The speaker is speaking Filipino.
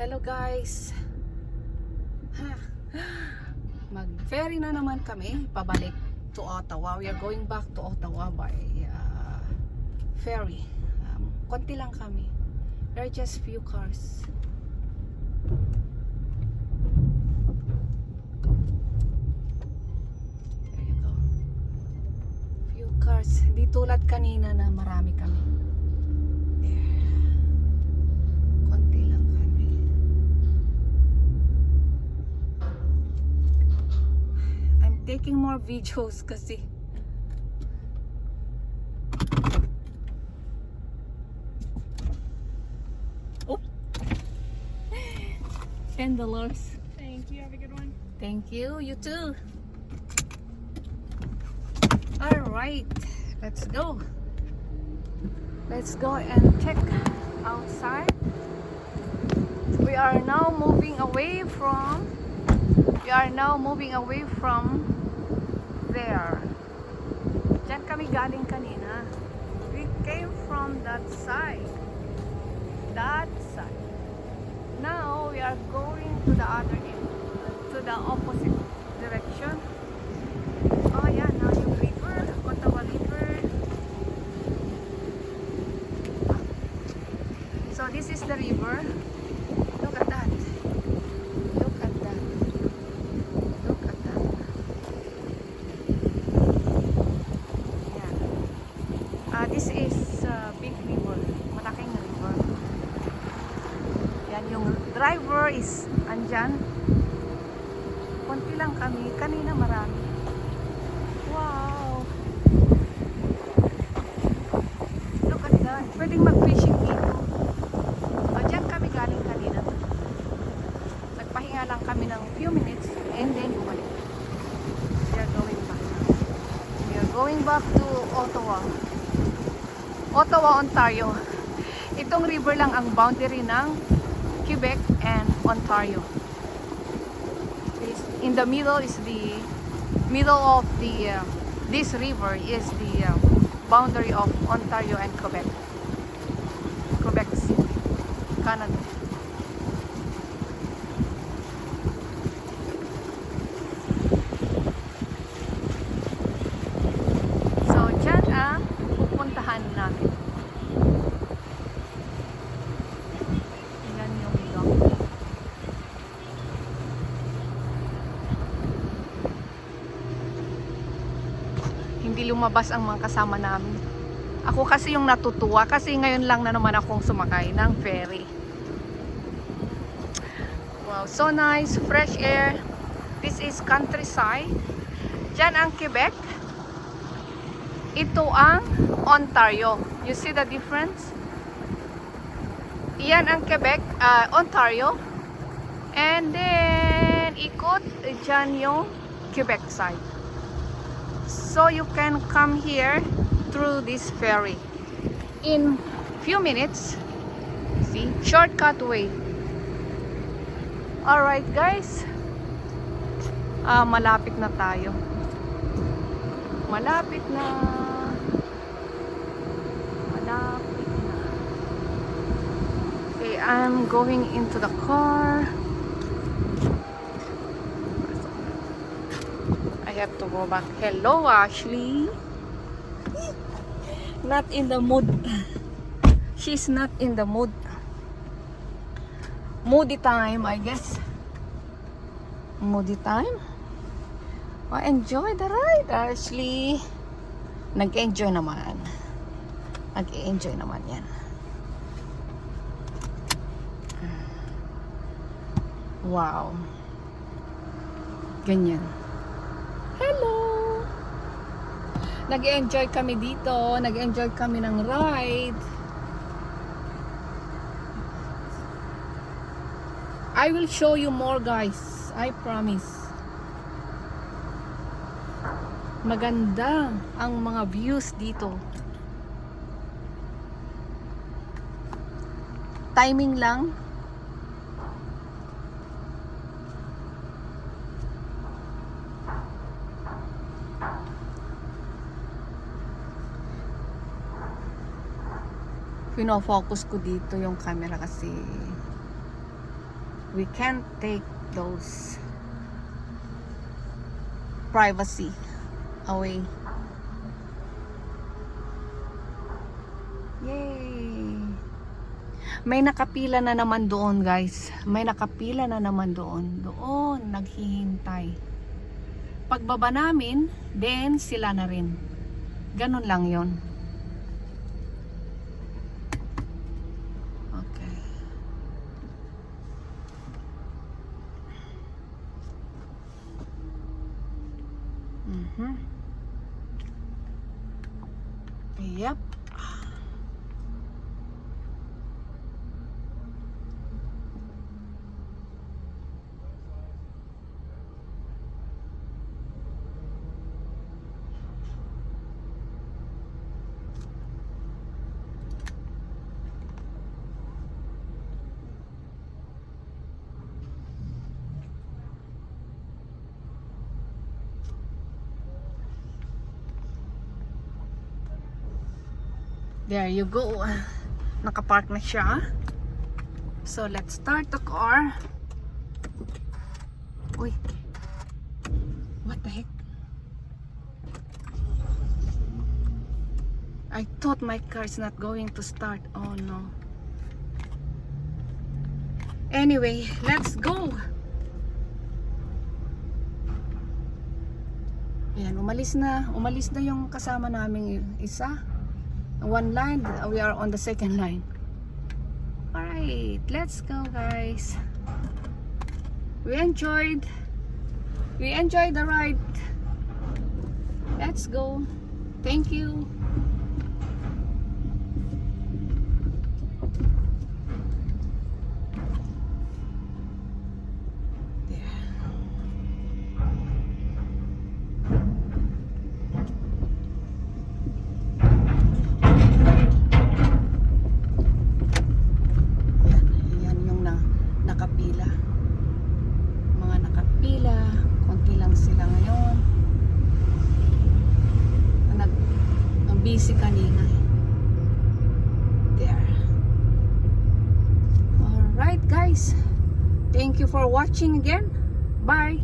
Hello guys. Mag-ferry na naman kami pabalik to Ottawa. We are going back to Ottawa by ferry. Konti lang kami. There are just few cars. There you go. Few cars. Di tulad kanina na marami kami. Taking more videos kasi $10. Thank you. Have a good one. Thank you. You too. Alright, let's go. Let's go and check outside. We are now moving away from there. Diyan kami galing kanina. We came from that side. Now we are going to the other end, to the opposite direction. Oh yeah, now yung river, Ottawa River. So this is the river. Look at that. This is big river, malaking river. Yan, yung driver is andyan. Konti lang kami, kanina marami. Wow! Look at that. Pwedeng mag-fishing dito. Dyan kami galing kanina. Nagpahinga lang kami ng few minutes and then bumalik. We are going back now. We are going back to Ottawa, Ontario. Itong river lang ang boundary ng Quebec and Ontario. In the middle is this river is the boundary of Ontario and Quebec. Quebec City, Canada. So, dyan ang pupuntahan natin. Yan yung ilong. Hindi lumabas ang mga kasama namin. Ako kasi yung natutuwa kasi ngayon lang na naman akong sumakay ng ferry. Wow, so nice, fresh air. This is countryside. Diyan ang Quebec. Ito ang Ontario. You see the difference? Iyan ang Quebec, Ontario. And then, ikot, dyan yung Quebec side. So, you can come here through this ferry. In few minutes, see, shortcut way. Alright guys, malapit na tayo. Malapit na. Okay, I'm going into the car. I have to go back. Hello, Ashley. Not in the mood. She's not in the mood. Moody time, I guess. Moody time. Oh, enjoy the ride, Ashley. Nag-enjoy naman. Nag-enjoy naman yan. Wow. Ganyan. Hello. Nag-enjoy kami dito. Nag-enjoy kami ng ride. I will show you more, guys. I promise. Maganda ang mga views dito. Timing lang. Pino-focus ko dito yung camera kasi We can't take those privacy away. Yay! May nakapila na naman doon, guys. May nakapila na naman doon. Doon, naghihintay. Pagbaba namin, then sila na rin. Ganun lang yon. Okay. Yep. There you go. Nakapark na siya. So, let's start the car. Uy. What the heck? I thought my car is not going to start. Oh no. Anyway, let's go. Ayan, umalis na yung kasama naming isa. One line, we are on the second line. Alright, let's go, guys. We enjoyed the ride. Let's go. Thank you. Nakapila. Mga nakapila. Konti lang sila ngayon. Ang busy kanina. There. Alright, guys. Thank you for watching again. Bye.